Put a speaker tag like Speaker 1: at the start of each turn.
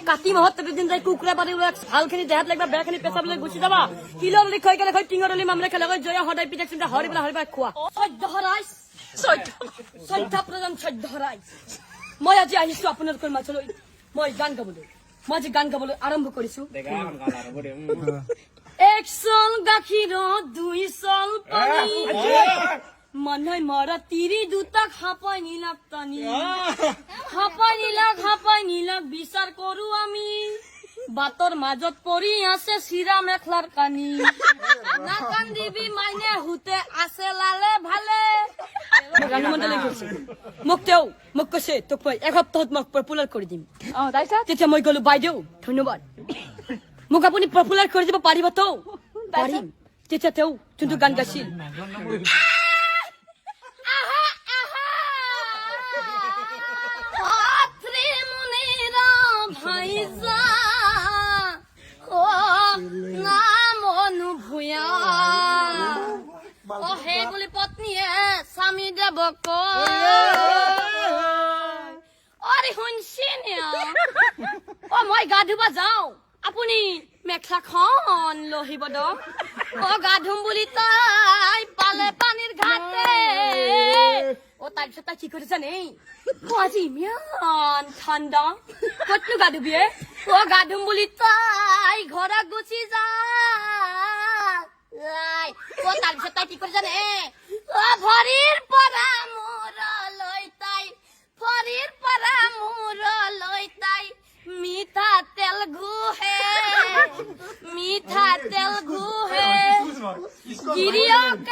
Speaker 1: কাতি মাহত দিন যাই কুকুৰা পাতি ভালখিনি দেহাত লাগবা বেয়াখিনি পেছা বিলাক গুচি যাবা কিলৰ লিখৈ গেলে হৈ টিঙৰলি মামলা খেলা হৈ জয় সদায় পিতাক চিন্তা হৰি পেলাই খোৱা সদ্য হৰাই সদ্য প্ৰধান সদ্য হৰাই মই আজি আহিছো আপোনালোকৰ মাজলৈ মই গান গাবলৈ মই আজি গান গাবলৈ আৰম্ভ কৰিছো এক চল গাখীৰত দুই চল পানী মানুহে মৰা তিৰি দুটাক হাপাই নিলাক টানি হাপাই নিলাক বিচাৰ কৰো আমি বাটৰ মাজত পৰি আছে চিৰা মেখলাৰ কানি নাকান্দিবি মাইনে হুতে আছে লালে ভালে মোক কৈছে তোক মই এসপ্তাহত মোক পপুলাৰ কৰি দিম তেতিয়া মই গলো বাইদেউ ধন্যবাদ মোক আপুনি পপুলাৰ কৰি দিব পাৰিবতো পাৰিম তেতিয়া তেওঁ যোনটো গান গাইছিল সেই বুলি পত্নীয়ে স্বামী দেৱক অৰে শুনছি মই গা ধুবা যাওঁ আপুনি মেখেলাখন লহিব দক গা ধুম বুলি তাই পালে পানীৰ ঘাটে তাৰপিছত তাই কি কৰিছে নেই আজি ইমান ঠাণ্ডা কতনো গা ধুবি গা ধুম বুলি তাই ঘৰত গুচি যায় তাৰপিছত তাই কি কৰিছে নে ভৰিৰ পৰা মূৰলৈ তাই ভৰিৰ পৰা মূৰলৈ তাই মিঠাতেল ঘুহে গিৰিয়ক